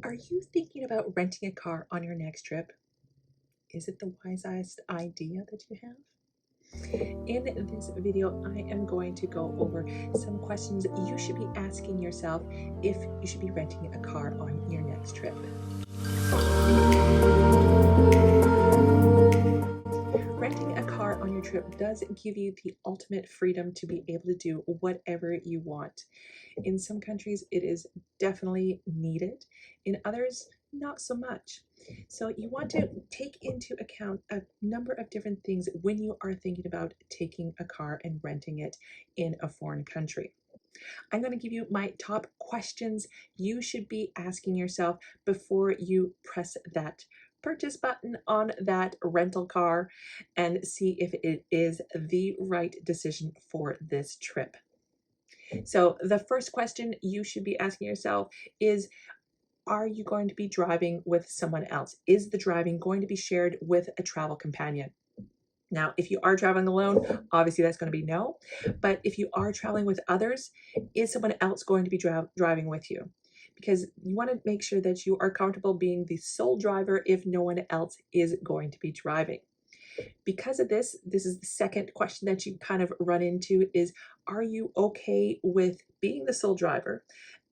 Are you thinking about renting a car on your next trip? Is it the wisest idea that you have? In this video, I am going to go over some questions you should be asking yourself if you should be renting a car on your next trip. Renting a car on your trip does give you the ultimate freedom to be able to do whatever you want. In some countries, it is definitely needed. In others, not so much. So you want to take into account a number of different things when you are thinking about taking a car and renting it in a foreign country. I'm going to give you my top questions you should be asking yourself before you press that purchase button on that rental car and see if it is the right decision for this trip. So the first question you should be asking yourself is, are you going to be driving with someone else? Is the driving going to be shared with a travel companion? Now, if you are traveling alone, obviously that's going to be no. But if you are traveling with others, is someone else going to be driving with you? Because you want to make sure that you are comfortable being the sole driver if no one else is going to be driving. Because of this is the second question that you kind of run into is, are you okay with being the sole driver?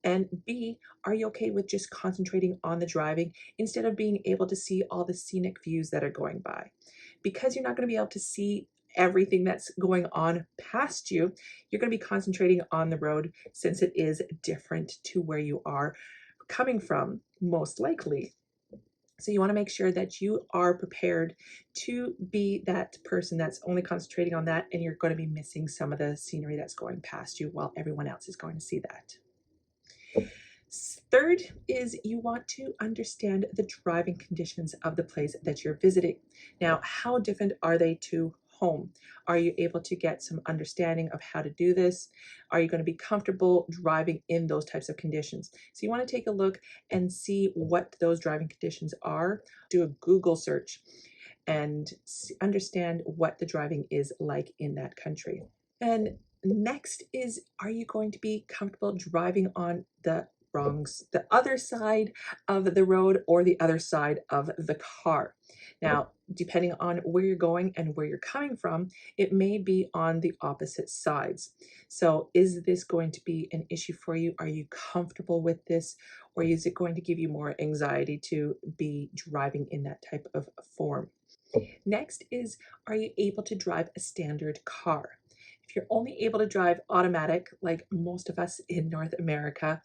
And B, are you okay with just concentrating on the driving instead of being able to see all the scenic views that are going by? Because you're not going to be able to see everything that's going on past you, you're going to be concentrating on the road since it is different to where you are coming from, most likely. So you want to make sure that you are prepared to be that person that's only concentrating on that, and you're going to be missing some of the scenery that's going past you while everyone else is going to see that. Third is you want to understand the driving conditions of the place that you're visiting. Now, how different are they to home? Are you able to get some understanding of how to do this? Are you going to be comfortable driving in those types of conditions? So you want to take a look and see what those driving conditions are. Do a Google search and understand what the driving is like in that country. And next is, are you going to be comfortable driving on the other side of the road or the other side of the car? Now, depending on where you're going and where you're coming from, it may be on the opposite sides. So is this going to be an issue for you? Are you comfortable with this? Or is it going to give you more anxiety to be driving in that type of form? Next is, are you able to drive a standard car? If you're only able to drive automatic, like most of us in North America,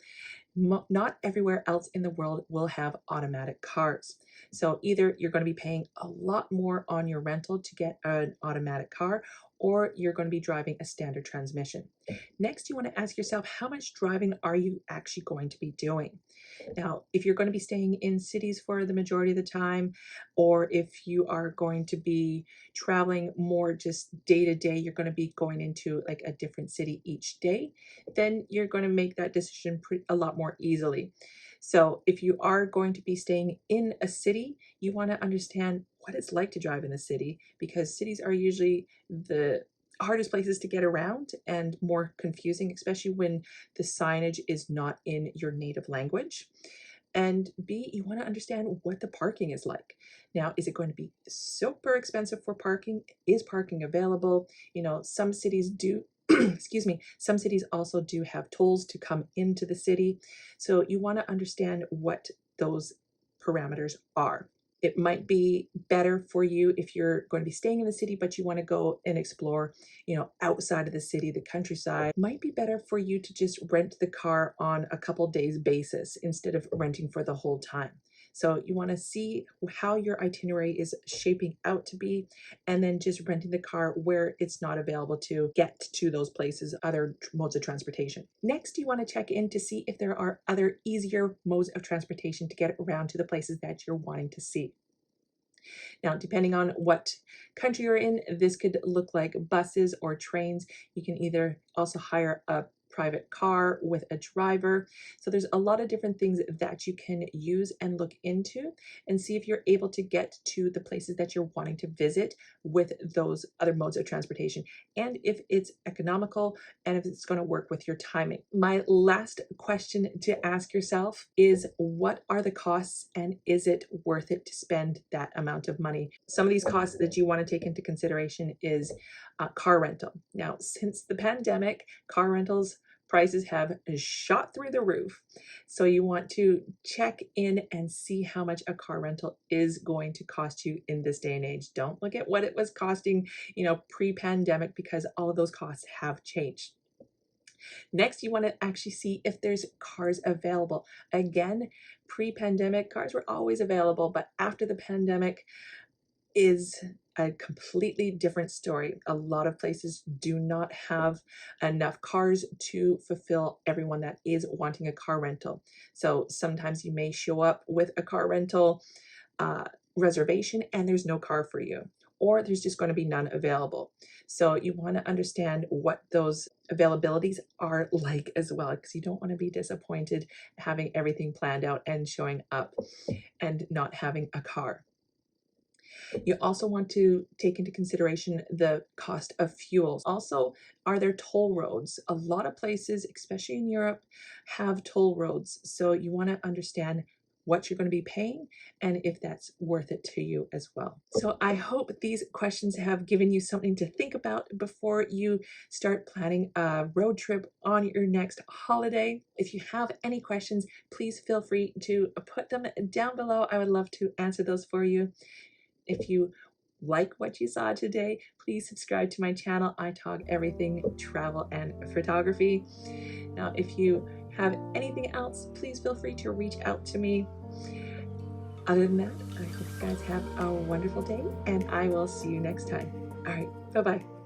not everywhere else in the world will have automatic cars. So either you're going to be paying a lot more on your rental to get an automatic car, or you're going to be driving a standard transmission. Next, you want to ask yourself, how much driving are you actually going to be doing? Now, if you're going to be staying in cities for the majority of the time, or if you are going to be traveling more just day to day, you're going to be going into like a different city each day, then you're going to make that decision a lot more easily. So if you are going to be staying in a city, you want to understand what it's like to drive in the city, because cities are usually the hardest places to get around and more confusing, especially when the signage is not in your native language. And B, you want to understand what the parking is like. Now, is it going to be super expensive for parking? Is parking available? You know, some cities do, excuse me, some cities also do have tolls to come into the city. So you want to understand what those parameters are. It might be better for you if you're going to be staying in the city, but you want to go and explore, outside of the city, the countryside. Might be better for you to just rent the car on a couple days basis instead of renting for the whole time. So you want to see how your itinerary is shaping out to be, and then just renting the car where it's not available to get to those places, other modes of transportation. Next, you want to check in to see if there are other easier modes of transportation to get around to the places that you're wanting to see. Now, depending on what country you're in, this could look like buses or trains. You can either also hire a private car with a driver. So there's a lot of different things that you can use and look into and see if you're able to get to the places that you're wanting to visit with those other modes of transportation, and if it's economical and if it's going to work with your timing. My last question to ask yourself is, what are the costs and is it worth it to spend that amount of money? Some of these costs that you want to take into consideration is car rental. Now, since the pandemic, car rentals prices have shot through the roof. So you want to check in and see how much a car rental is going to cost you in this day and age. Don't look at what it was costing, pre-pandemic, because all of those costs have changed. Next, you want to actually see if there's cars available. Again, pre-pandemic, cars were always available, but after the pandemic is a completely different story. A lot of places do not have enough cars to fulfill everyone that is wanting a car rental. So sometimes you may show up with a car rental reservation and there's no car for you, or there's just going to be none available. So you want to understand what those availabilities are like as well, because you don't want to be disappointed having everything planned out and showing up and not having a car. You also want to take into consideration the cost of fuels. Also, are there toll roads? A lot of places, especially in Europe, have toll roads. So you want to understand what you're going to be paying and if that's worth it to you as well. So I hope these questions have given you something to think about before you start planning a road trip on your next holiday. If you have any questions, please feel free to put them down below. I would love to answer those for you. If you like what you saw today, please subscribe to my channel. I talk everything travel and photography. Now, if you have anything else, please feel free to reach out to me. Other than that, I hope you guys have a wonderful day and I will see you next time. All right, bye-bye.